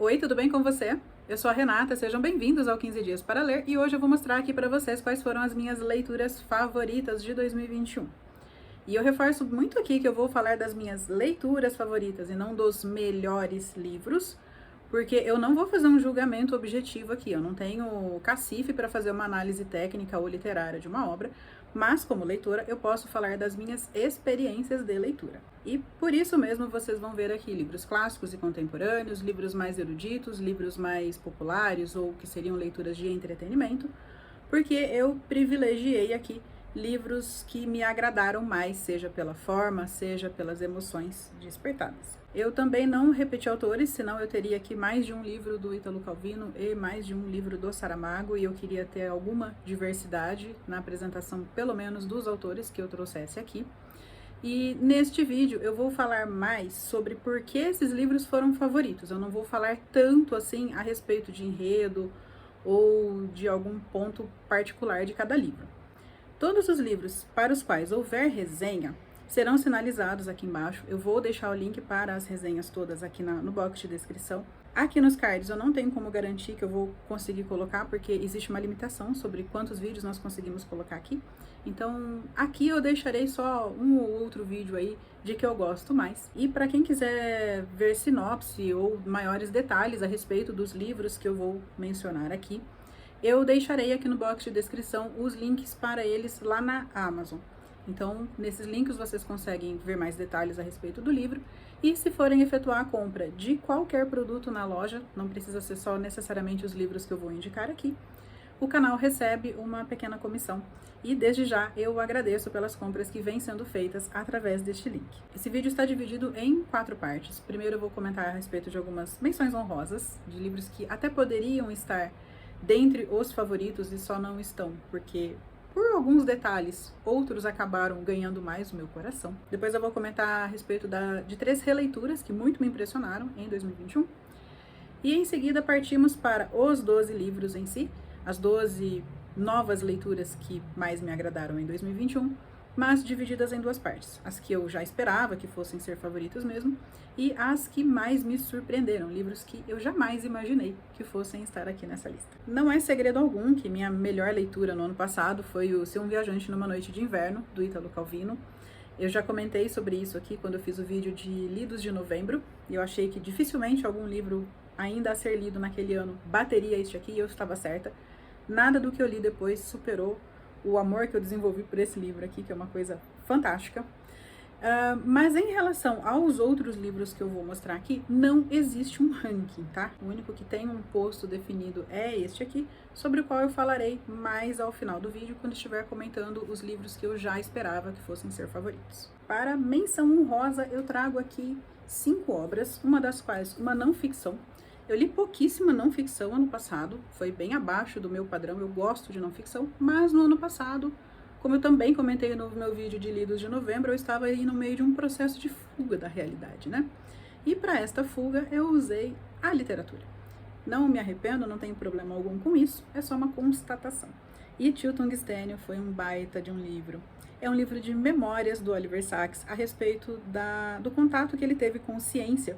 Oi, tudo bem com você? Eu sou a Renata, sejam bem-vindos ao 15 Dias para Ler e hoje eu vou mostrar aqui para vocês quais foram as minhas leituras favoritas de 2021. E eu reforço muito aqui que eu vou falar das minhas leituras favoritas e não dos melhores livros, porque eu não vou fazer um julgamento objetivo aqui, eu não tenho cacife para fazer uma análise técnica ou literária de uma obra, mas como leitora eu posso falar das minhas experiências de leitura. E por isso mesmo vocês vão ver aqui livros clássicos e contemporâneos, livros mais eruditos, livros mais populares ou que seriam leituras de entretenimento, porque eu privilegiei aqui livros que me agradaram mais, seja pela forma, seja pelas emoções despertadas. Eu também não repeti autores, senão eu teria aqui mais de um livro do Ítalo Calvino e mais de um livro do Saramago, e eu queria ter alguma diversidade na apresentação, pelo menos dos autores que eu trouxesse aqui. E neste vídeo eu vou falar mais sobre por que esses livros foram favoritos. Eu não vou falar tanto assim a respeito de enredo ou de algum ponto particular de cada livro. Todos os livros para os quais houver resenha serão sinalizados aqui embaixo. Eu vou deixar o link para as resenhas todas aqui no box de descrição. Aqui nos cards eu não tenho como garantir que eu vou conseguir colocar, porque existe uma limitação sobre quantos vídeos nós conseguimos colocar aqui. Então aqui eu deixarei só um ou outro vídeo aí de que eu gosto mais. E para quem quiser ver sinopse ou maiores detalhes a respeito dos livros que eu vou mencionar aqui, eu deixarei aqui no box de descrição os links para eles lá na Amazon. Então, nesses links vocês conseguem ver mais detalhes a respeito do livro. E se forem efetuar a compra de qualquer produto na loja, não precisa ser só necessariamente os livros que eu vou indicar aqui, o canal recebe uma pequena comissão. E desde já eu agradeço pelas compras que vêm sendo feitas através deste link. Esse vídeo está dividido em 4 partes. Primeiro eu vou comentar a respeito de algumas menções honrosas, de livros que até poderiam estar dentre os favoritos e só não estão, porque por alguns detalhes, outros acabaram ganhando mais o meu coração. Depois eu vou comentar a respeito de 3 releituras que muito me impressionaram em 2021. E em seguida partimos para os 12 livros em si, as 12 novas leituras que mais me agradaram em 2021, mas divididas em 2 partes. As que eu já esperava que fossem ser favoritos mesmo, e as que mais me surpreenderam, livros que eu jamais imaginei que fossem estar aqui nessa lista. Não é segredo algum que minha melhor leitura no ano passado foi o Ser um Viajante numa Noite de Inverno, do Ítalo Calvino. Eu já comentei sobre isso aqui quando eu fiz o vídeo de lidos de novembro, e eu achei que dificilmente algum livro ainda a ser lido naquele ano bateria este aqui, e eu estava certa. Nada do que eu li depois superou o amor que eu desenvolvi por esse livro aqui, que é uma coisa fantástica. Mas em relação aos outros livros que eu vou mostrar aqui, não existe um ranking, tá? O único que tem um posto definido é este aqui, sobre o qual eu falarei mais ao final do vídeo, quando estiver comentando os livros que eu já esperava que fossem ser favoritos. Para menção honrosa, eu trago aqui 5 obras, uma das quais uma não ficção. Eu li pouquíssima não ficção ano passado, foi bem abaixo do meu padrão, eu gosto de não ficção, mas no ano passado, como eu também comentei no meu vídeo de lidos de novembro, eu estava aí no meio de um processo de fuga da realidade, né? E para esta fuga eu usei a literatura. Não me arrependo, não tenho problema algum com isso, é só uma constatação. E Tio Tungstênio foi um baita de um livro. É um livro de memórias do Oliver Sacks a respeito do contato que ele teve com ciência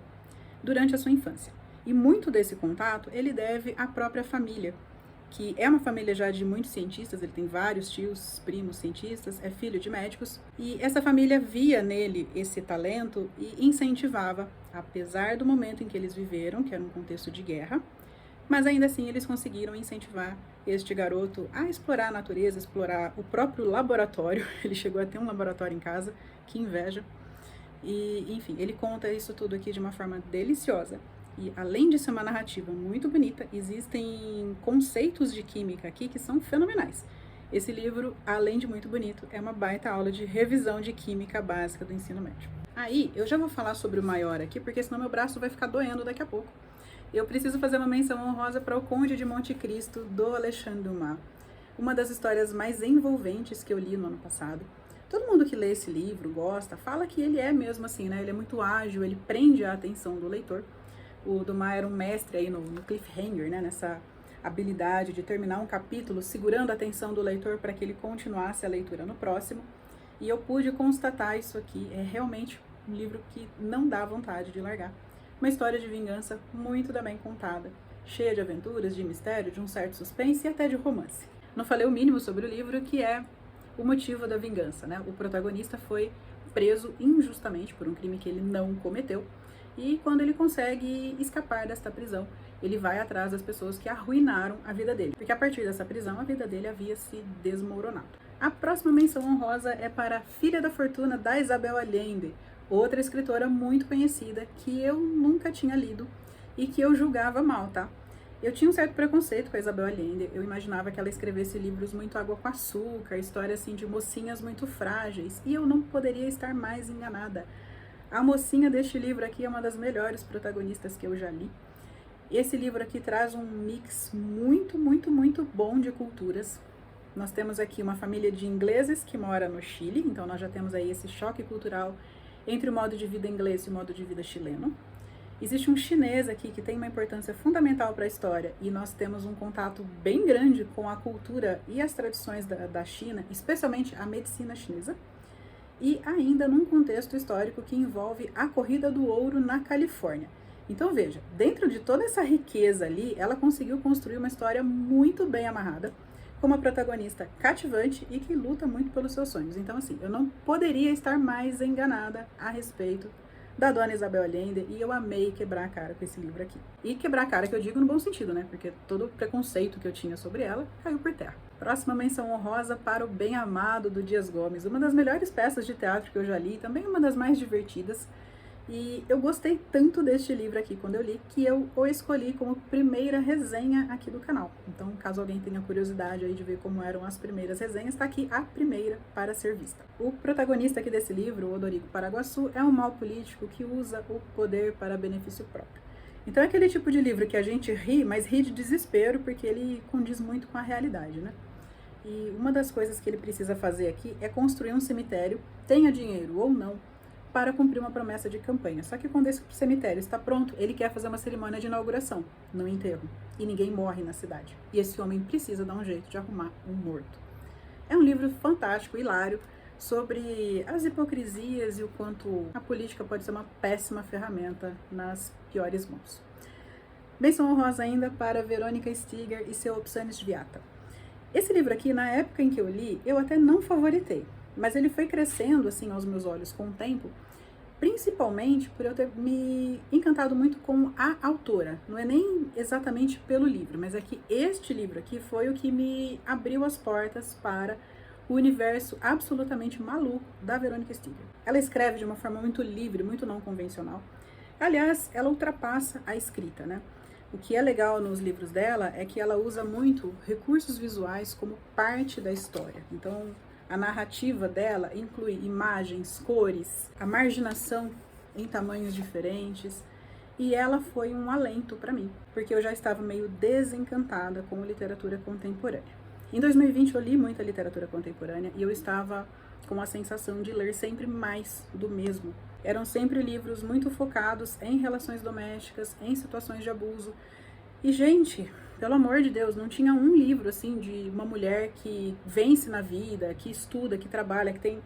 durante a sua infância. E muito desse contato ele deve à própria família, que é uma família já de muitos cientistas, ele tem vários tios, primos cientistas, é filho de médicos, e essa família via nele esse talento e incentivava, apesar do momento em que eles viveram, que era um contexto de guerra, mas ainda assim eles conseguiram incentivar este garoto a explorar a natureza, explorar o próprio laboratório. Ele chegou a ter um laboratório em casa, que inveja, e enfim, ele conta isso tudo aqui de uma forma deliciosa. E além de ser uma narrativa muito bonita, existem conceitos de química aqui que são fenomenais. Esse livro, além de muito bonito, é uma baita aula de revisão de química básica do ensino médio. Aí, eu já vou falar sobre o maior aqui, porque senão meu braço vai ficar doendo daqui a pouco. Eu preciso fazer uma menção honrosa para O Conde de Monte Cristo, do Alexandre Dumas. Uma das histórias mais envolventes que eu li no ano passado. Todo mundo que lê esse livro, gosta, fala que ele é mesmo assim, né? Ele é muito ágil, ele prende a atenção do leitor. O Dumas era um mestre aí no cliffhanger, né, nessa habilidade de terminar um capítulo segurando a atenção do leitor para que ele continuasse a leitura no próximo. E eu pude constatar isso aqui, é realmente um livro que não dá vontade de largar. Uma história de vingança muito bem contada, cheia de aventuras, de mistério, de um certo suspense e até de romance. Não falei o mínimo sobre o livro, que é o motivo da vingança, né? O protagonista foi preso injustamente por um crime que ele não cometeu, e quando ele consegue escapar desta prisão, ele vai atrás das pessoas que arruinaram a vida dele, porque a partir dessa prisão a vida dele havia se desmoronado. A próxima menção honrosa é para a Filha da Fortuna, da Isabel Allende, outra escritora muito conhecida que eu nunca tinha lido e que eu julgava mal, tá? Eu tinha um certo preconceito com a Isabel Allende, eu imaginava que ela escrevesse livros muito água com açúcar, histórias assim de mocinhas muito frágeis, e eu não poderia estar mais enganada. A mocinha deste livro aqui é uma das melhores protagonistas que eu já li. Esse livro aqui traz um mix muito bom de culturas. Nós temos aqui uma família de ingleses que mora no Chile, então nós já temos aí esse choque cultural entre o modo de vida inglês e o modo de vida chileno. Existe um chinês aqui que tem uma importância fundamental para a história, e nós temos um contato bem grande com a cultura e as tradições da China, especialmente a medicina chinesa, e ainda num contexto histórico que envolve a corrida do ouro na Califórnia. Então veja, dentro de toda essa riqueza ali, ela conseguiu construir uma história muito bem amarrada, com uma protagonista cativante e que luta muito pelos seus sonhos. Então assim, eu não poderia estar mais enganada a respeito da dona Isabel Allende, e eu amei quebrar a cara com esse livro aqui. E quebrar a cara que eu digo no bom sentido, né? Porque todo o preconceito que eu tinha sobre ela caiu por terra. Próxima menção honrosa para O Bem Amado, do Dias Gomes, uma das melhores peças de teatro que eu já li, também uma das mais divertidas. E eu gostei tanto deste livro aqui quando eu li, que eu o escolhi como primeira resenha aqui do canal. Então, caso alguém tenha curiosidade aí de ver como eram as primeiras resenhas, está aqui a primeira para ser vista. O protagonista aqui desse livro, o Odorico Paraguaçu, é um mau político que usa o poder para benefício próprio. Então é aquele tipo de livro que a gente ri, mas ri de desespero, porque ele condiz muito com a realidade, né? E uma das coisas que ele precisa fazer aqui é construir um cemitério, tenha dinheiro ou não, para cumprir uma promessa de campanha. Só que quando esse cemitério está pronto, ele quer fazer uma cerimônia de inauguração, no enterro, e ninguém morre na cidade. E esse homem precisa dar um jeito de arrumar um morto. É um livro fantástico, hilário, sobre as hipocrisias e o quanto a política pode ser uma péssima ferramenta nas piores mãos. Menção honrosa ainda para Verônica Stiger e seu Opsanis Viata. Esse livro aqui, na época em que eu li, eu até não favoritei, mas ele foi crescendo assim aos meus olhos com o tempo, principalmente por eu ter me encantado muito com a autora. Não é nem exatamente pelo livro, mas é que este livro aqui foi o que me abriu as portas para o universo absolutamente maluco da Verônica Stiger. Ela escreve de uma forma muito livre, muito não convencional. Aliás, ela ultrapassa a escrita, né? O que é legal nos livros dela é que ela usa muito recursos visuais como parte da história. Então, a narrativa dela inclui imagens, cores, a marginação em tamanhos diferentes, e ela foi um alento para mim, porque eu já estava meio desencantada com literatura contemporânea. Em 2020 eu li muita literatura contemporânea e eu estava com a sensação de ler sempre mais do mesmo. Eram sempre livros muito focados em relações domésticas, em situações de abuso. E, gente, pelo amor de Deus, não tinha um livro, assim, de uma mulher que vence na vida, que estuda, que trabalha, que tem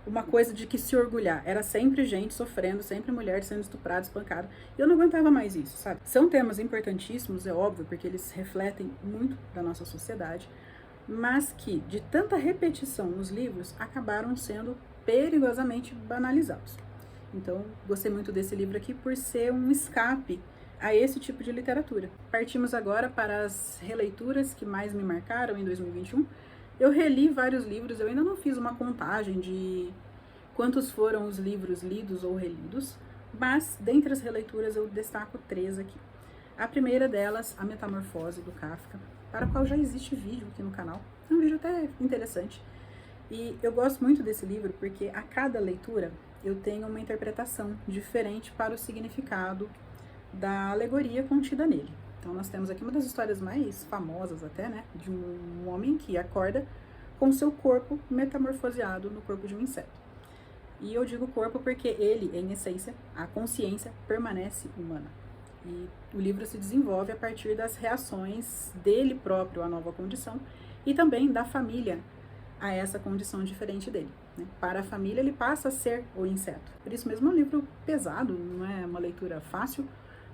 uma coisa de que se orgulhar. Era sempre gente sofrendo, sempre mulher sendo estuprada, espancada. E eu não aguentava mais isso, sabe? São temas importantíssimos, é óbvio, porque eles refletem muito da nossa sociedade, mas que, de tanta repetição nos livros, acabaram sendo perigosamente banalizados. Então, gostei muito desse livro aqui por ser um escape a esse tipo de literatura. Partimos agora para as releituras que mais me marcaram em 2021. Eu reli vários livros, eu ainda não fiz uma contagem de quantos foram os livros lidos ou relidos, mas dentre as releituras eu destaco 3 aqui. A primeira delas, A Metamorfose, do Kafka, para o qual já existe vídeo aqui no canal. É um vídeo até interessante. E eu gosto muito desse livro porque a cada leitura eu tenho uma interpretação diferente para o significado da alegoria contida nele. Então nós temos aqui uma das histórias mais famosas até, né, de um homem que acorda com seu corpo metamorfoseado no corpo de um inseto. E eu digo corpo porque ele, em essência, a consciência permanece humana. E o livro se desenvolve a partir das reações dele próprio à nova condição e também da família a essa condição diferente dele. né? Para a família, ele passa a ser o inseto. Por isso mesmo é um livro pesado, não é uma leitura fácil,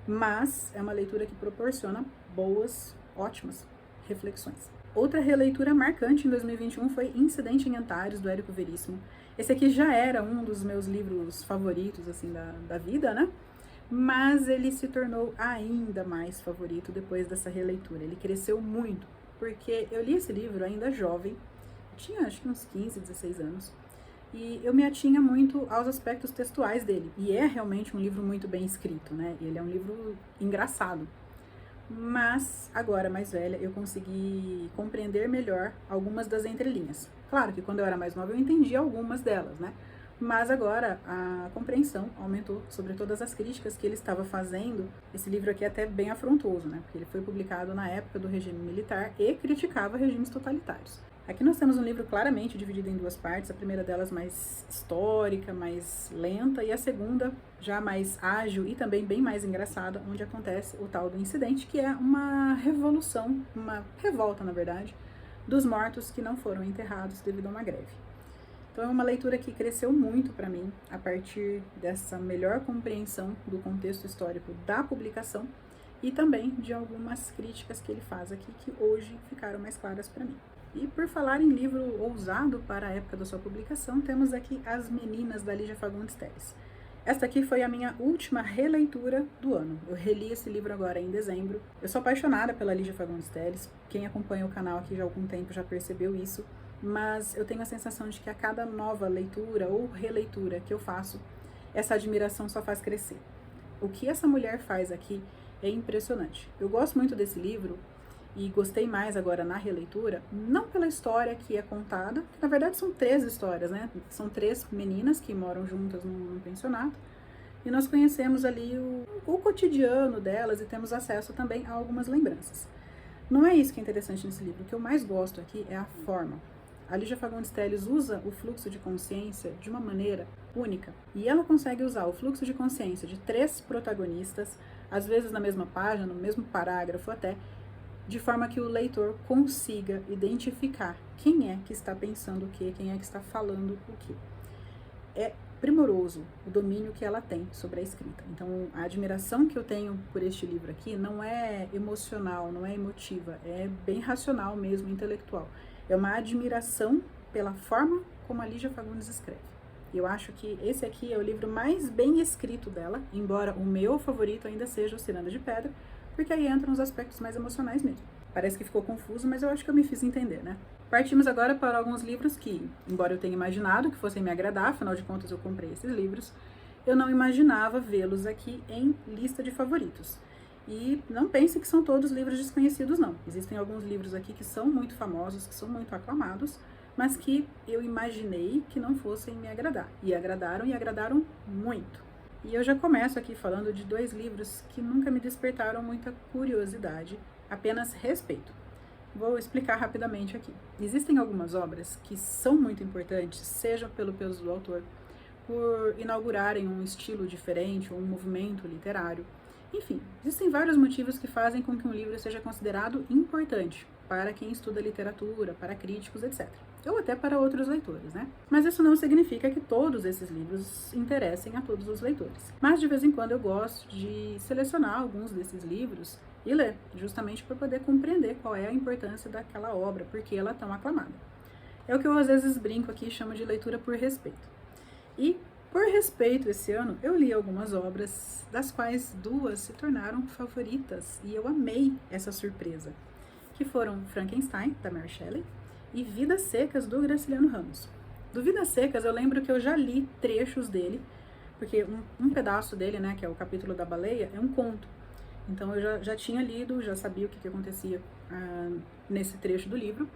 mas é uma leitura que proporciona boas, ótimas reflexões. Outra releitura marcante em 2021 foi Incidente em Antares, do Érico Veríssimo. Esse aqui já era um dos meus livros favoritos, assim, da vida, né? Mas ele se tornou ainda mais favorito depois dessa releitura. Ele cresceu muito, porque eu li esse livro ainda jovem, tinha acho que uns 15, 16 anos, e eu me atinha muito aos aspectos textuais dele. E é realmente um livro muito bem escrito, né? Ele é um livro engraçado. Mas, agora mais velha, eu consegui compreender melhor algumas das entrelinhas. Claro que quando eu era mais nova eu entendi algumas delas, né? Mas agora a compreensão aumentou sobre todas as críticas que ele estava fazendo. Esse livro aqui é até bem afrontoso, né? Porque ele foi publicado na época do regime militar e criticava regimes totalitários. Aqui nós temos um livro claramente dividido em duas partes, a primeira delas mais histórica, mais lenta, e a segunda já mais ágil e também bem mais engraçada, onde acontece o tal do incidente, que é uma revolução, uma revolta, na verdade, dos mortos que não foram enterrados devido a uma greve. Então é uma leitura que cresceu muito para mim, a partir dessa melhor compreensão do contexto histórico da publicação e também de algumas críticas que ele faz aqui, que hoje ficaram mais claras para mim. E por falar em livro ousado para a época da sua publicação, temos aqui As Meninas, da Lígia Fagundes Telles. Esta aqui foi a minha última releitura do ano. Eu reli esse livro agora em dezembro. Eu sou apaixonada pela Lígia Fagundes Telles. Quem acompanha o canal aqui já há algum tempo já percebeu isso. Mas eu tenho a sensação de que a cada nova leitura ou releitura que eu faço, essa admiração só faz crescer. O que essa mulher faz aqui é impressionante. Eu gosto muito desse livro e gostei mais agora na releitura, não pela história que é contada, que na verdade são 3 histórias, né? São 3 meninas que moram juntas num pensionato, e nós conhecemos ali o cotidiano delas e temos acesso também a algumas lembranças. Não é isso que é interessante nesse livro, o que eu mais gosto aqui é a forma. A Lígia Fagundes Telles usa o fluxo de consciência de uma maneira única, e ela consegue usar o fluxo de consciência de 3 protagonistas, às vezes na mesma página, no mesmo parágrafo até, de forma que o leitor consiga identificar quem é que está pensando o quê, quem é que está falando o quê. É primoroso o domínio que ela tem sobre a escrita. Então, a admiração que eu tenho por este livro aqui não é emocional, não é emotiva, é bem racional mesmo, intelectual. É uma admiração pela forma como a Lígia Fagundes escreve. Eu acho que esse aqui é o livro mais bem escrito dela, embora o meu favorito ainda seja o Ciranda de Pedra, porque aí entram os aspectos mais emocionais mesmo. Parece que ficou confuso, mas eu acho que eu me fiz entender, né? Partimos agora para alguns livros que, embora eu tenha imaginado que fossem me agradar, afinal de contas eu comprei esses livros, eu não imaginava vê-los aqui em lista de favoritos. E não pense que são todos livros desconhecidos, não. Existem alguns livros aqui que são muito famosos, que são muito aclamados, mas que eu imaginei que não fossem me agradar. E agradaram muito. E eu já começo aqui falando de 2 livros que nunca me despertaram muita curiosidade, apenas respeito. Vou explicar rapidamente aqui. Existem algumas obras que são muito importantes, seja pelo peso do autor, por inaugurarem um estilo diferente ou um movimento literário. Enfim, existem vários motivos que fazem com que um livro seja considerado importante para quem estuda literatura, para críticos, etc. Ou até para outros leitores, né? Mas isso não significa que todos esses livros interessem a todos os leitores. Mas de vez em quando eu gosto de selecionar alguns desses livros e ler, justamente para poder compreender qual é a importância daquela obra, por que ela é tão aclamada. É o que eu às vezes brinco aqui e chamo de leitura por respeito. E por respeito, esse ano eu li algumas obras, das quais 2 se tornaram favoritas, e eu amei essa surpresa, que foram Frankenstein, da Mary Shelley, e Vidas Secas, do Graciliano Ramos. Do Vidas Secas eu lembro que eu já li trechos dele, porque um pedaço dele, né, que é o capítulo da baleia, é um conto. Então eu já tinha lido, já sabia o que acontecia nesse trecho do livro,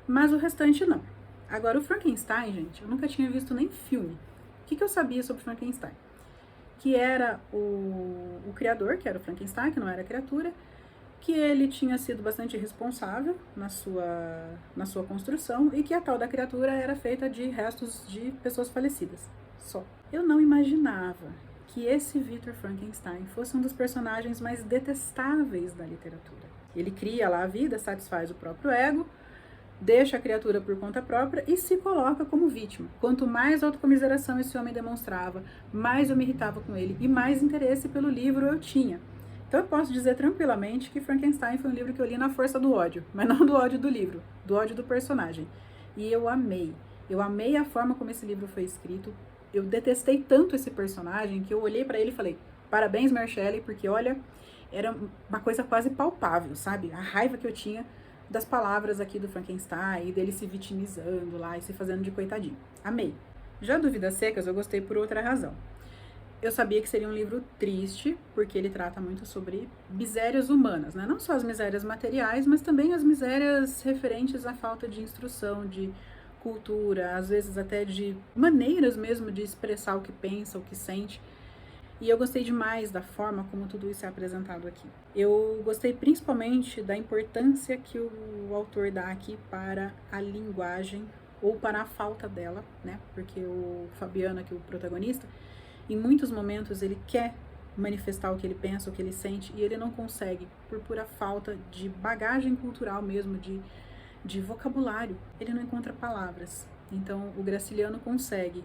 mas o restante não. Agora o Frankenstein, gente, eu nunca tinha visto nem filme. O que eu sabia sobre Frankenstein? Que era o criador, que era o Frankenstein, que não era criatura, que ele tinha sido bastante responsável na sua construção e que a tal da criatura era feita de restos de pessoas falecidas, só. Eu não imaginava que esse Victor Frankenstein fosse um dos personagens mais detestáveis da literatura. Ele cria lá a vida, satisfaz o próprio ego, deixa a criatura por conta própria e se coloca como vítima. Quanto mais autocomiseração esse homem demonstrava, mais eu me irritava com ele e mais interesse pelo livro eu tinha. Então eu posso dizer tranquilamente que Frankenstein foi um livro que eu li na força do ódio, mas não do ódio do livro, do ódio do personagem. E eu amei. Eu amei a forma como esse livro foi escrito. Eu detestei tanto esse personagem que eu olhei pra ele e falei: parabéns, Mary Shelley, porque olha, era uma coisa quase palpável, sabe? A raiva que eu tinha das palavras aqui do Frankenstein, e dele se vitimizando lá e se fazendo de coitadinho. Amei. Já do Vidas Secas eu gostei por outra razão. Eu sabia que seria um livro triste, porque ele trata muito sobre misérias humanas, né? Não só as misérias materiais, mas também as misérias referentes à falta de instrução, de cultura, às vezes até de maneiras mesmo de expressar o que pensa, o que sente. E eu gostei demais da forma como tudo isso é apresentado aqui. Eu gostei principalmente da importância que o autor dá aqui para a linguagem, ou para a falta dela, né? Porque o Fabiano, aqui o protagonista, em muitos momentos ele quer manifestar o que ele pensa, o que ele sente, e ele não consegue, por pura falta de bagagem cultural mesmo, de vocabulário. Ele não encontra palavras. Então o Graciliano consegue,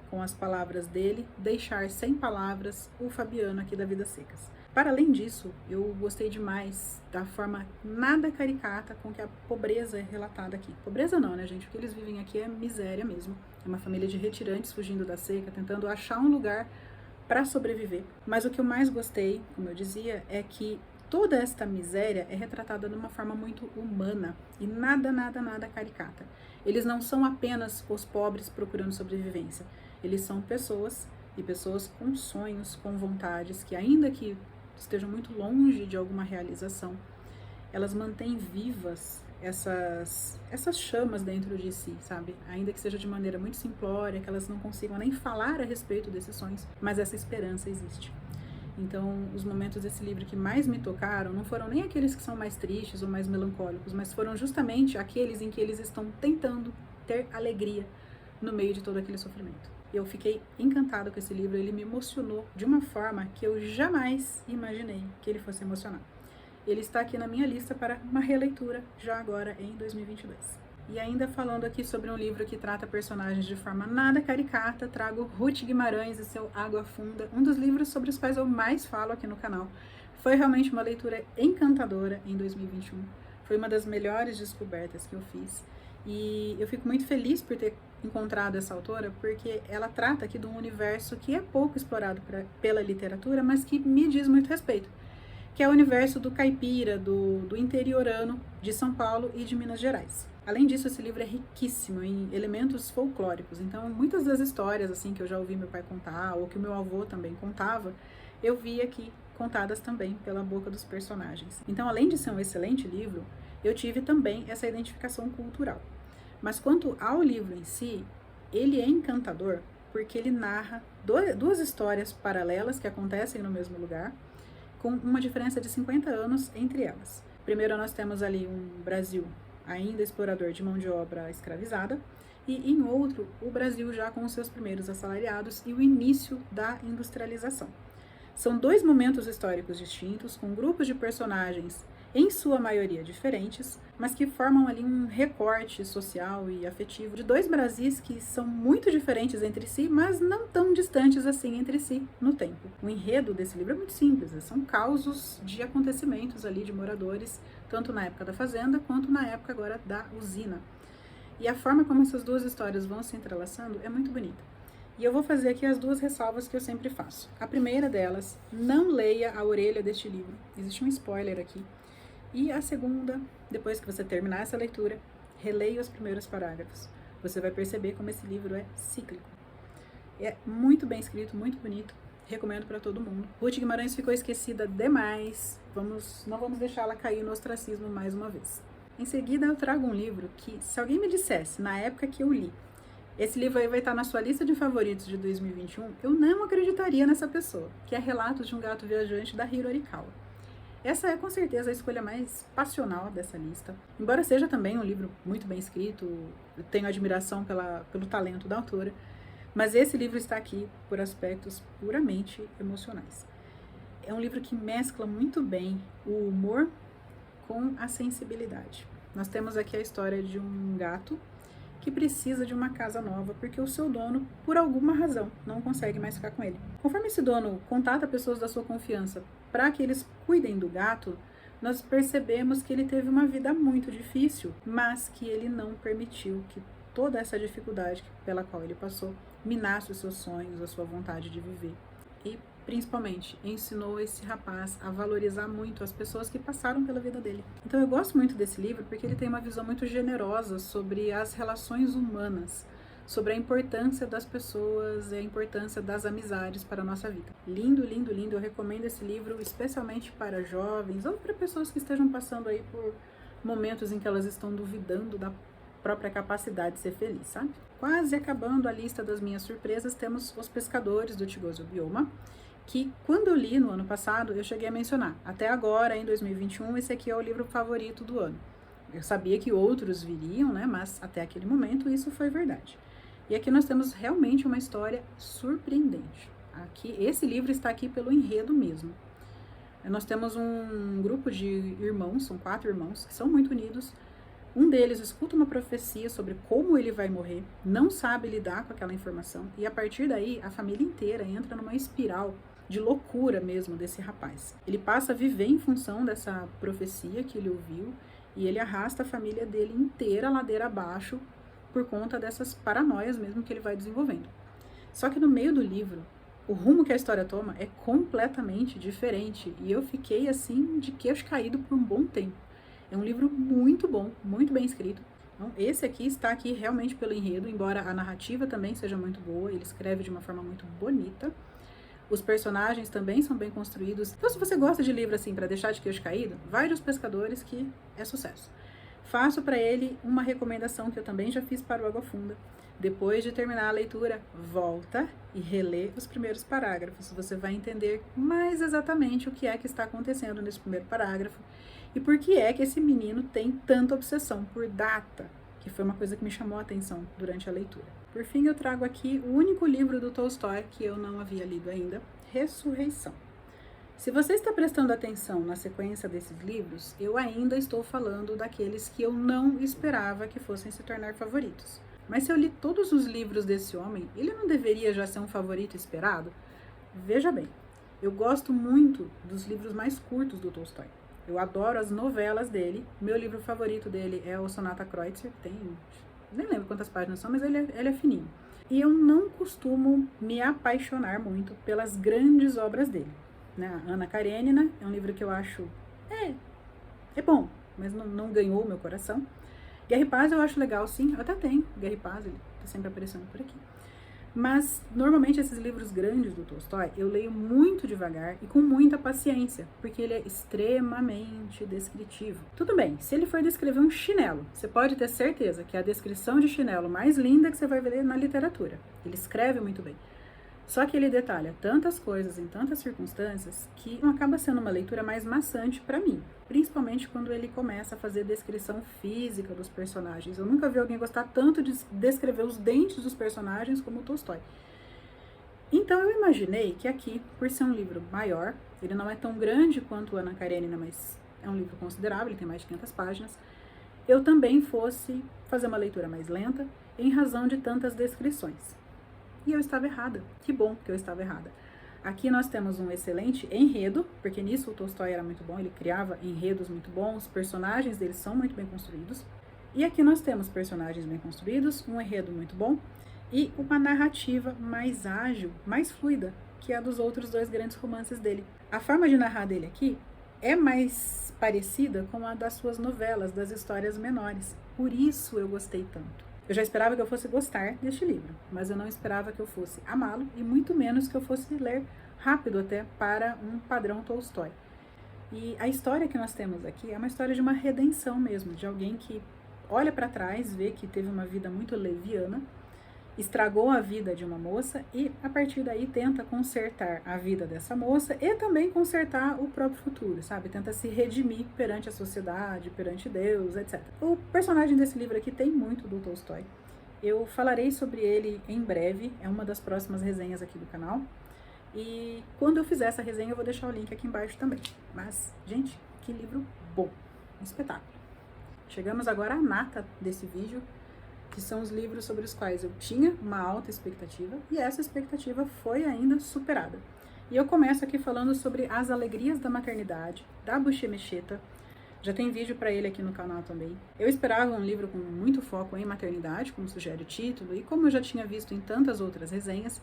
com as palavras dele, deixar sem palavras o Fabiano aqui da Vidas Secas. Para além disso, eu gostei demais da forma nada caricata com que a pobreza é relatada aqui. Pobreza não, né, gente? O que eles vivem aqui é miséria mesmo. É uma família de retirantes fugindo da seca, tentando achar um lugar para sobreviver. Mas o que eu mais gostei, como eu dizia, é que toda esta miséria é retratada de uma forma muito humana e nada caricata. Eles não são apenas os pobres procurando sobrevivência. Eles são pessoas, e pessoas com sonhos, com vontades, que ainda que estejam muito longe de alguma realização, elas mantêm vivas essas chamas dentro de si, sabe? Ainda que seja de maneira muito simplória, que elas não consigam nem falar a respeito desses sonhos, mas essa esperança existe. Então, os momentos desse livro que mais me tocaram não foram nem aqueles que são mais tristes ou mais melancólicos, mas foram justamente aqueles em que eles estão tentando ter alegria no meio de todo aquele sofrimento. Eu fiquei encantada com esse livro, ele me emocionou de uma forma que eu jamais imaginei que ele fosse emocionar. Ele está aqui na minha lista para uma releitura já agora em 2022. E ainda falando aqui sobre um livro que trata personagens de forma nada caricata, trago Ruth Guimarães e seu Água Funda, um dos livros sobre os quais eu mais falo aqui no canal. Foi realmente uma leitura encantadora em 2021. Foi uma das melhores descobertas que eu fiz. E eu fico muito feliz por ter encontrado essa autora, porque ela trata aqui de um universo que é pouco explorado pela literatura, mas que me diz muito respeito, que é o universo do caipira, do interiorano de São Paulo e de Minas Gerais. Além disso, esse livro é riquíssimo em elementos folclóricos, então muitas das histórias assim que eu já ouvi meu pai contar, ou que o meu avô também contava, eu vi aqui contadas também pela boca dos personagens. Então, além de ser um excelente livro, eu tive também essa identificação cultural. Mas quanto ao livro em si, ele é encantador porque ele narra duas histórias paralelas que acontecem no mesmo lugar, com uma diferença de 50 anos entre elas. Primeiro nós temos ali um Brasil ainda explorador de mão de obra escravizada, e em outro, o Brasil já com os seus primeiros assalariados e o início da industrialização. São dois momentos históricos distintos, com grupos de personagens, em sua maioria diferentes, mas que formam ali um recorte social e afetivo de dois Brasis que são muito diferentes entre si, mas não tão distantes assim entre si no tempo. O enredo desse livro é muito simples, são causos de acontecimentos ali de moradores, tanto na época da fazenda quanto na época agora da usina. E a forma como essas duas histórias vão se entrelaçando é muito bonita. E eu vou fazer aqui as duas ressalvas que eu sempre faço. A primeira delas, não leia a orelha deste livro. Existe um spoiler aqui. E a segunda, depois que você terminar essa leitura, releia os primeiros parágrafos. Você vai perceber como esse livro é cíclico. É muito bem escrito, muito bonito. Recomendo para todo mundo. Ruth Guimarães ficou esquecida demais. Não vamos deixá-la cair no ostracismo mais uma vez. Em seguida, eu trago um livro que, se alguém me dissesse, na época que eu li, esse livro aí vai estar na sua lista de favoritos de 2021, eu não acreditaria nessa pessoa, que é Relatos de um Gato Viajante, da Hiro Arikawa. Essa é com certeza a escolha mais passional dessa lista. Embora seja também um livro muito bem escrito, eu tenho admiração pelo talento da autora, mas esse livro está aqui por aspectos puramente emocionais. É um livro que mescla muito bem o humor com a sensibilidade. Nós temos aqui a história de um gato que precisa de uma casa nova porque o seu dono, por alguma razão, não consegue mais ficar com ele. Conforme esse dono contata pessoas da sua confiança para que eles cuidem do gato, nós percebemos que ele teve uma vida muito difícil, mas que ele não permitiu que toda essa dificuldade pela qual ele passou minasse os seus sonhos, a sua vontade de viver. E, principalmente, ensinou esse rapaz a valorizar muito as pessoas que passaram pela vida dele. Então eu gosto muito desse livro porque ele tem uma visão muito generosa sobre as relações humanas, sobre a importância das pessoas e a importância das amizades para a nossa vida. Lindo, lindo, lindo. Eu recomendo esse livro especialmente para jovens ou para pessoas que estejam passando aí por momentos em que elas estão duvidando da própria capacidade de ser feliz, sabe? Quase acabando a lista das minhas surpresas, temos Os Pescadores, do Chigozo Bioma, que quando eu li no ano passado, eu cheguei a mencionar. Até agora, em 2021, esse aqui é o livro favorito do ano. Eu sabia que outros viriam, né? Mas até aquele momento isso foi verdade. E aqui nós temos realmente uma história surpreendente. Aqui, esse livro está aqui pelo enredo mesmo. Nós temos um grupo de irmãos, são 4 irmãos, que são muito unidos. Um deles escuta uma profecia sobre como ele vai morrer, não sabe lidar com aquela informação, e a partir daí a família inteira entra numa espiral de loucura mesmo desse rapaz. Ele passa a viver em função dessa profecia que ele ouviu, e ele arrasta a família dele inteira ladeira abaixo por conta dessas paranoias mesmo que ele vai desenvolvendo. Só que no meio do livro, o rumo que a história toma é completamente diferente, e eu fiquei assim de queixo caído por um bom tempo. É um livro muito bom, muito bem escrito. Então, esse aqui está aqui realmente pelo enredo, embora a narrativa também seja muito boa, ele escreve de uma forma muito bonita. Os personagens também são bem construídos. Então, se você gosta de livro assim para deixar de queixo caído, vai de Os Pescadores, que é sucesso. Faço para ele uma recomendação que eu também já fiz para o Água Funda. Depois de terminar a leitura, volta e relê os primeiros parágrafos. Você vai entender mais exatamente o que é que está acontecendo nesse primeiro parágrafo e por que é que esse menino tem tanta obsessão por data, que foi uma coisa que me chamou a atenção durante a leitura. Por fim, eu trago aqui o único livro do Tolstói que eu não havia lido ainda, Ressurreição. Se você está prestando atenção na sequência desses livros, eu ainda estou falando daqueles que eu não esperava que fossem se tornar favoritos. Mas se eu li todos os livros desse homem, ele não deveria já ser um favorito esperado? Veja bem, eu gosto muito dos livros mais curtos do Tolstói. Eu adoro as novelas dele. Meu livro favorito dele é o Sonata Kreutzer, tem, nem lembro quantas páginas são, mas ele é fininho. E eu não costumo me apaixonar muito pelas grandes obras dele. Né? A Ana Karenina é um livro que eu acho, é bom, mas não ganhou o meu coração. Guerra e Paz eu acho legal, sim, eu até tenho Guerra e Paz, ele tá sempre aparecendo por aqui. Mas, normalmente, esses livros grandes do Tolstói, eu leio muito devagar e com muita paciência, porque ele é extremamente descritivo. Tudo bem, se ele for descrever um chinelo, você pode ter certeza que é a descrição de chinelo mais linda que você vai ver na literatura. Ele escreve muito bem. Só que ele detalha tantas coisas em tantas circunstâncias que acaba sendo uma leitura mais maçante para mim, principalmente quando ele começa a fazer descrição física dos personagens. Eu nunca vi alguém gostar tanto de descrever os dentes dos personagens como o Tolstói. Então eu imaginei que aqui, por ser um livro maior, ele não é tão grande quanto Ana Karenina, mas é um livro considerável, ele tem mais de 500 páginas, eu também fosse fazer uma leitura mais lenta em razão de tantas descrições. E eu estava errada. Que bom que eu estava errada. Aqui nós temos um excelente enredo, porque nisso o Tolstói era muito bom, ele criava enredos muito bons, os personagens deles são muito bem construídos. E aqui nós temos personagens bem construídos, um enredo muito bom e uma narrativa mais ágil, mais fluida, que é a dos outros 2 grandes romances dele. A forma de narrar dele aqui é mais parecida com a das suas novelas, das histórias menores. Por isso eu gostei tanto. Eu já esperava que eu fosse gostar deste livro, mas eu não esperava que eu fosse amá-lo e muito menos que eu fosse ler rápido até para um padrão Tolstói. E a história que nós temos aqui é uma história de uma redenção mesmo, de alguém que olha para trás, vê que teve uma vida muito leviana, estragou a vida de uma moça e a partir daí tenta consertar a vida dessa moça e também consertar o próprio futuro, sabe? Tenta se redimir perante a sociedade, perante Deus, etc. O personagem desse livro aqui tem muito do Tolstói. Eu falarei sobre ele em breve, é uma das próximas resenhas aqui do canal. E quando eu fizer essa resenha eu vou deixar o link aqui embaixo também. Mas, gente, que livro bom, um espetáculo. chegamos agora à nata desse vídeo, que são os livros sobre os quais eu tinha uma alta expectativa e essa expectativa foi ainda superada. E eu começo aqui falando sobre As Alegrias da Maternidade, da Boucher Mecheta. Já tem vídeo para ele aqui no canal também. Eu esperava um livro com muito foco em maternidade, como sugere o título, e como eu já tinha visto em tantas outras resenhas,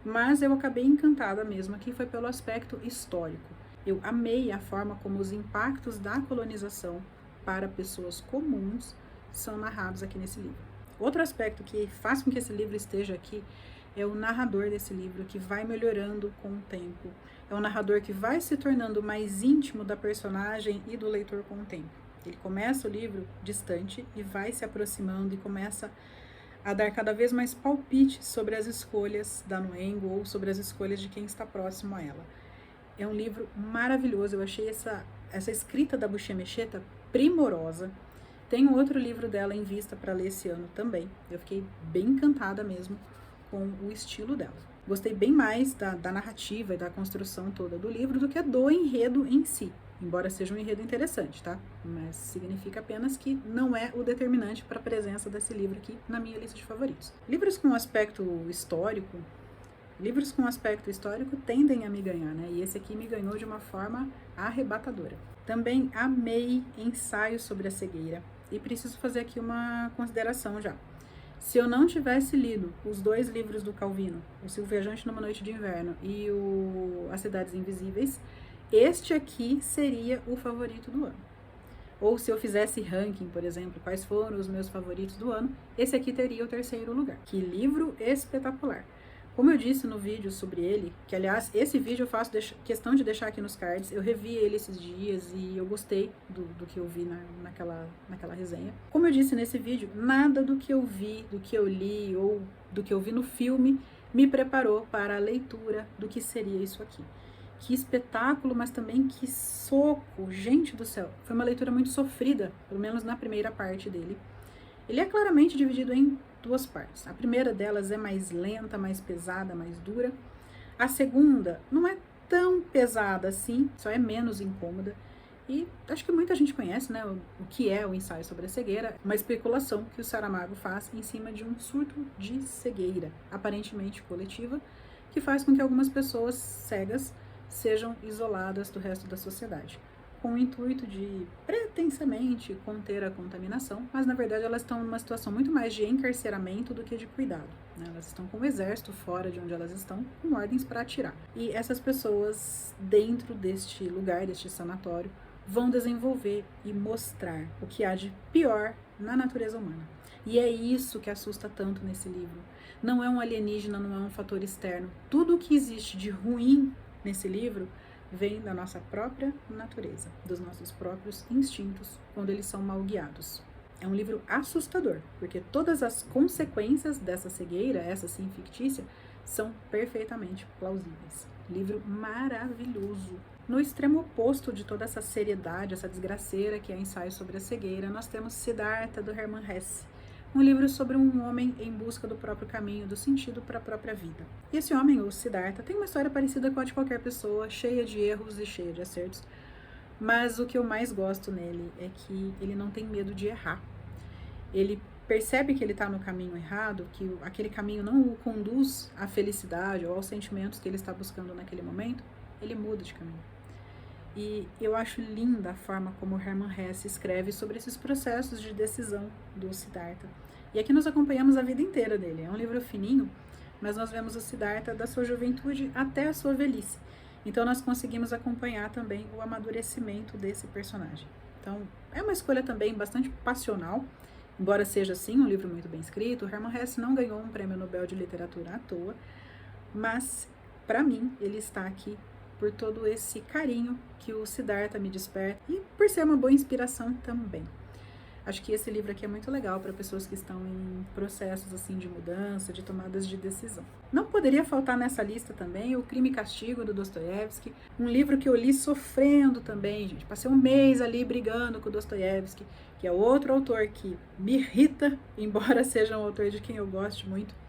mas eu acabei encantada mesmo aqui, foi pelo aspecto histórico. Eu amei a forma como os impactos da colonização para pessoas comuns são narrados aqui nesse livro. Outro aspecto que faz com que esse livro esteja aqui é o narrador desse livro, que vai melhorando com o tempo. É um narrador que vai se tornando mais íntimo da personagem e do leitor com o tempo. Ele começa o livro distante e vai se aproximando e começa a dar cada vez mais palpites sobre as escolhas da Nwangwu ou sobre as escolhas de quem está próximo a ela. É um livro maravilhoso, eu achei essa escrita da Boucher Mecheta primorosa. Tem um outro livro dela em vista para ler esse ano também. Eu fiquei bem encantada mesmo com o estilo dela. Gostei bem mais da narrativa e da construção toda do livro do que do enredo em si, embora seja um enredo interessante, tá? Mas significa apenas que não é o determinante para a presença desse livro aqui na minha lista de favoritos. Livros com aspecto histórico tendem a me ganhar, né? E esse aqui me ganhou de uma forma arrebatadora. Também amei Ensaios sobre a Cegueira e preciso fazer aqui uma consideração já. Se eu não tivesse lido os dois livros do Calvino, O Silvio Viajante numa Noite de Inverno e As Cidades Invisíveis, este aqui seria o favorito do ano. Ou se eu fizesse ranking, por exemplo, quais foram os meus favoritos do ano, esse aqui teria o terceiro lugar. Que livro espetacular! Como eu disse no vídeo sobre ele, que aliás, esse vídeo eu faço questão de deixar aqui nos cards, eu revi ele esses dias e eu gostei do que eu vi naquela resenha. Como eu disse nesse vídeo, nada do que eu vi, do que eu li ou do que eu vi no filme me preparou para a leitura do que seria isso aqui. Que espetáculo, mas também que soco, gente do céu. Foi uma leitura muito sofrida, pelo menos na primeira parte dele. Ele é claramente dividido em duas partes. A primeira delas é mais lenta, mais pesada, mais dura. A segunda não é tão pesada assim, só é menos incômoda. E acho que muita gente conhece, né, o que é o Ensaio sobre a Cegueira, uma especulação que o Saramago faz em cima de um surto de cegueira, aparentemente coletiva, que faz com que algumas pessoas cegas sejam isoladas do resto da sociedade, com o intuito de pretensamente conter a contaminação, mas na verdade elas estão numa situação muito mais de encarceramento do que de cuidado, né? Elas estão com o exército fora de onde elas estão, com ordens para atirar. E essas pessoas dentro deste lugar, deste sanatório, vão desenvolver e mostrar o que há de pior na natureza humana. E é isso que assusta tanto nesse livro. Não é um alienígena, não é um fator externo. Tudo o que existe de ruim nesse livro vem da nossa própria natureza, dos nossos próprios instintos, quando eles são mal guiados. É um livro assustador, porque todas as consequências dessa cegueira, essa sim fictícia, são perfeitamente plausíveis. Livro maravilhoso. No extremo oposto de toda essa seriedade, essa desgraceira que é Ensaio sobre a Cegueira, nós temos Siddhartha, do Hermann Hesse. Um livro sobre um homem em busca do próprio caminho, do sentido para a própria vida. E esse homem, o Siddhartha, tem uma história parecida com a de qualquer pessoa, cheia de erros e cheia de acertos. Mas o que eu mais gosto nele é que ele não tem medo de errar. Ele percebe que ele está no caminho errado, que aquele caminho não o conduz à felicidade ou aos sentimentos que ele está buscando naquele momento, ele muda de caminho. E eu acho linda a forma como o Hermann Hesse escreve sobre esses processos de decisão do Siddhartha. E aqui nós acompanhamos a vida inteira dele. É um livro fininho, mas nós vemos o Siddhartha da sua juventude até a sua velhice. Então nós conseguimos acompanhar também o amadurecimento desse personagem. Então é uma escolha também bastante passional, embora seja sim um livro muito bem escrito. O Hermann Hesse não ganhou um prêmio Nobel de Literatura à toa, mas para mim ele está aqui por todo esse carinho que o Siddhartha me desperta e por ser uma boa inspiração também. Acho que esse livro aqui é muito legal para pessoas que estão em processos assim de mudança, de tomadas de decisão. Não poderia faltar nessa lista também o Crime e Castigo, do Dostoiévski, um livro que eu li sofrendo também, gente. Passei um mês ali brigando com o Dostoiévski, que é outro autor que me irrita, embora seja um autor de quem eu goste muito.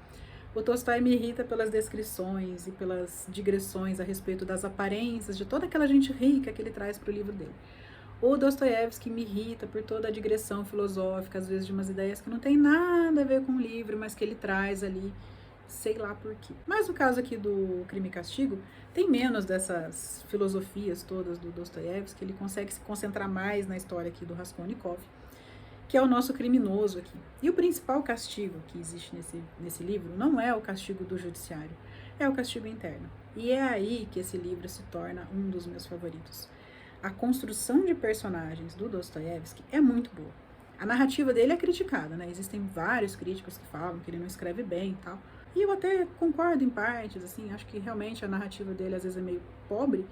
O Tolstói me irrita pelas descrições e pelas digressões a respeito das aparências de toda aquela gente rica que ele traz para o livro dele. O Dostoiévski me irrita por toda a digressão filosófica, às vezes de umas ideias que não tem nada a ver com o livro, mas que ele traz ali, sei lá por quê. Mas no caso aqui do Crime e Castigo, tem menos dessas filosofias todas do Dostoiévski, ele consegue se concentrar mais na história aqui do Raskolnikov, que é o nosso criminoso aqui. E o principal castigo que existe nesse livro não é o castigo do judiciário, é o castigo interno. E é aí que esse livro se torna um dos meus favoritos. A construção de personagens do Dostoiévski é muito boa. A narrativa dele é criticada, né? Existem vários críticos que falam que ele não escreve bem e tal. E eu até concordo em partes, assim, acho que realmente a narrativa dele às vezes é meio pobre,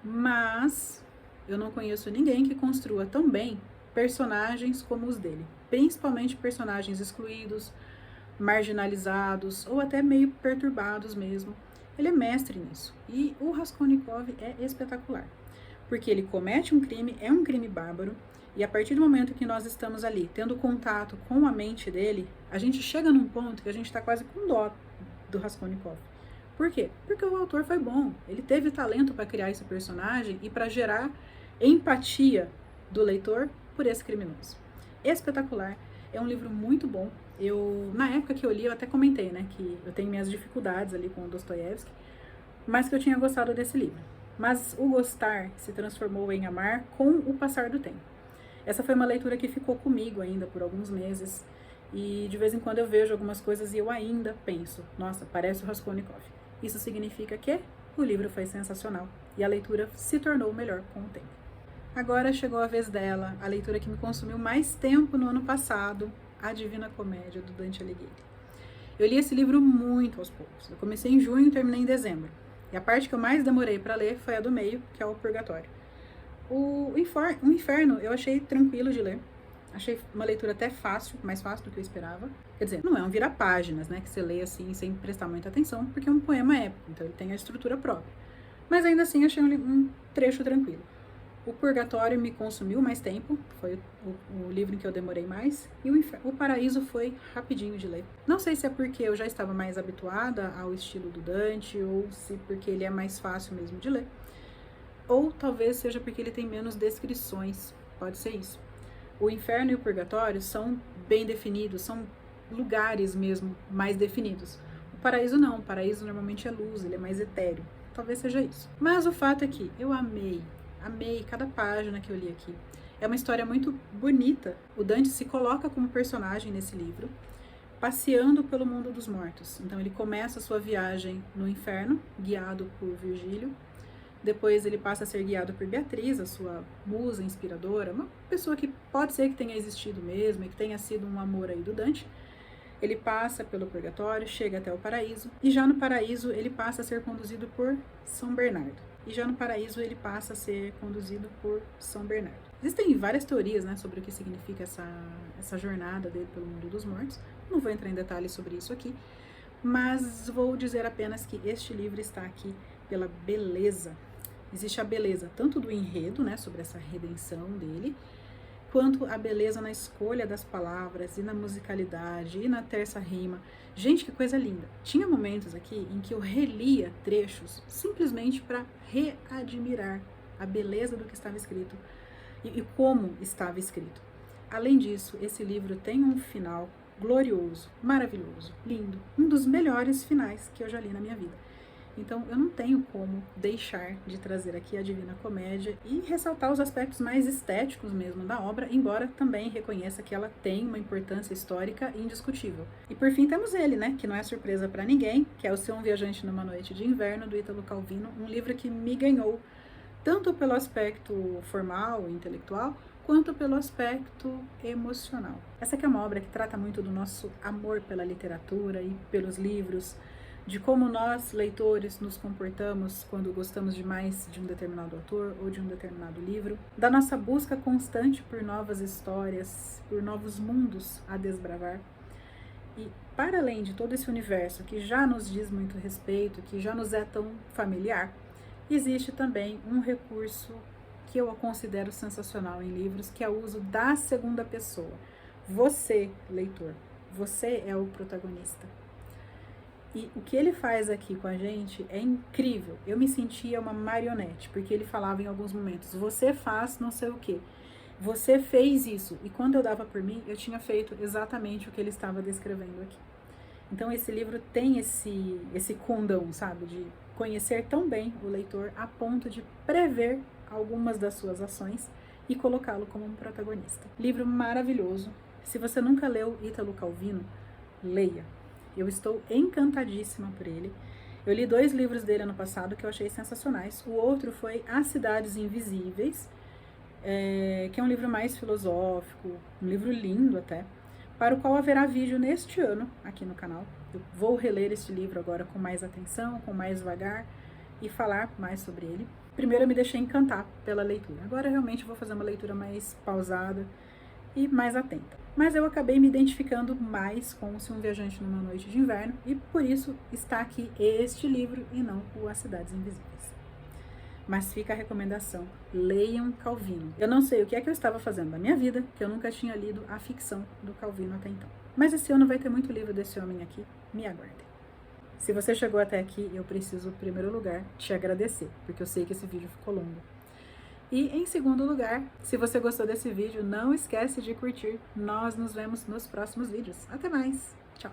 mas eu não conheço ninguém que construa tão bem personagens como os dele. Principalmente personagens excluídos, marginalizados ou até meio perturbados mesmo. Ele é mestre nisso. E o Raskolnikov é espetacular. Porque ele comete um crime, é um crime bárbaro, e a partir do momento que nós estamos ali, tendo contato com a mente dele, a gente chega num ponto que a gente está quase com dó do Raskolnikov. Por quê? Porque o autor foi bom, ele teve talento para criar esse personagem e para gerar empatia do leitor por esse criminoso. Espetacular, é um livro muito bom. Na época que eu li, eu até comentei, né, que eu tenho minhas dificuldades ali com o Dostoiévski, mas que eu tinha gostado desse livro. Mas o gostar se transformou em amar com o passar do tempo. Essa foi uma leitura que ficou comigo ainda por alguns meses, e de vez em quando eu vejo algumas coisas e eu ainda penso, nossa, parece o Raskolnikov. Isso significa que o livro foi sensacional e a leitura se tornou melhor com o tempo. Agora chegou a vez dela, a leitura que me consumiu mais tempo no ano passado, A Divina Comédia, do Dante Alighieri. Eu li esse livro muito aos poucos. Eu comecei em junho e terminei em dezembro. E a parte que eu mais demorei para ler foi a do meio, que é o Purgatório. O Inferno eu achei tranquilo de ler. Achei uma leitura até fácil, mais fácil do que eu esperava. Quer dizer, não é um vira-páginas, né, que você lê assim sem prestar muita atenção, porque é um poema épico, então ele tem a estrutura própria. Mas ainda assim achei um trecho tranquilo. O Purgatório me consumiu mais tempo, foi o livro em que eu demorei mais, e o Paraíso foi rapidinho de ler. Não sei se é porque eu já estava mais habituada ao estilo do Dante, ou se porque ele é mais fácil mesmo de ler, ou talvez seja porque ele tem menos descrições, pode ser isso. O Inferno e o Purgatório são bem definidos, são lugares mesmo mais definidos. O Paraíso não, o Paraíso normalmente é luz, ele é mais etéreo, talvez seja isso. Mas o fato é que eu amei cada página que eu li aqui. É uma história muito bonita. O Dante se coloca como personagem nesse livro, passeando pelo mundo dos mortos. Então ele começa a sua viagem no inferno, guiado por Virgílio. Depois ele passa a ser guiado por Beatriz, a sua musa inspiradora, uma pessoa que pode ser que tenha existido mesmo e que tenha sido um amor aí do Dante. Ele passa pelo purgatório, chega até o paraíso, e já no paraíso ele passa a ser conduzido por São Bernardo. E já no paraíso ele passa a ser conduzido por São Bernardo. Existem várias teorias, né, sobre o que significa essa jornada dele pelo mundo dos mortos. Não vou entrar em detalhes sobre isso aqui, mas vou dizer apenas que este livro está aqui pela beleza. Existe a beleza tanto do enredo, né, sobre essa redenção dele, quanto a beleza na escolha das palavras, e na musicalidade, e na terça rima. Gente, que coisa linda! Tinha momentos aqui em que eu relia trechos simplesmente para readmirar a beleza do que estava escrito e como estava escrito. Além disso, esse livro tem um final glorioso, maravilhoso, lindo, um dos melhores finais que eu já li na minha vida. Então, eu não tenho como deixar de trazer aqui a Divina Comédia e ressaltar os aspectos mais estéticos mesmo da obra, embora também reconheça que ela tem uma importância histórica indiscutível. E por fim temos ele, né, que não é surpresa para ninguém, que é o Ser um Viajante numa Noite de Inverno, do Ítalo Calvino, um livro que me ganhou tanto pelo aspecto formal e intelectual, quanto pelo aspecto emocional. Essa aqui é uma obra que trata muito do nosso amor pela literatura e pelos livros, de como nós, leitores, nos comportamos quando gostamos demais de um determinado autor ou de um determinado livro, da nossa busca constante por novas histórias, por novos mundos a desbravar. E, para além de todo esse universo que já nos diz muito respeito, que já nos é tão familiar, existe também um recurso que eu considero sensacional em livros, que é o uso da segunda pessoa. Você, leitor, você é o protagonista. E o que ele faz aqui com a gente é incrível. Eu me sentia uma marionete, porque ele falava em alguns momentos, você faz não sei o quê. Você fez isso. E quando eu dava por mim, eu tinha feito exatamente o que ele estava descrevendo aqui. Então esse livro tem esse condão, sabe? De conhecer tão bem o leitor a ponto de prever algumas das suas ações e colocá-lo como um protagonista. Livro maravilhoso. Se você nunca leu Ítalo Calvino, leia. Eu estou encantadíssima por ele. Eu li 2 livros dele ano passado que eu achei sensacionais. O outro foi As Cidades Invisíveis, que é um livro mais filosófico, um livro lindo até, para o qual haverá vídeo neste ano aqui no canal. Eu vou reler este livro agora com mais atenção, com mais vagar e falar mais sobre ele. Primeiro eu me deixei encantar pela leitura. Agora realmente vou fazer uma leitura mais pausada e mais atenta. Mas eu acabei me identificando mais com Se um Viajante numa Noite de Inverno e por isso está aqui este livro e não o As Cidades Invisíveis. Mas fica a recomendação, leiam Calvino. Eu não sei o que é que eu estava fazendo na minha vida, que eu nunca tinha lido a ficção do Calvino até então. Mas esse ano vai ter muito livro desse homem aqui, me aguardem. Se você chegou até aqui, eu preciso, em primeiro lugar, te agradecer, porque eu sei que esse vídeo ficou longo. E em segundo lugar, se você gostou desse vídeo, não esquece de curtir. Nós nos vemos nos próximos vídeos. Até mais! Tchau!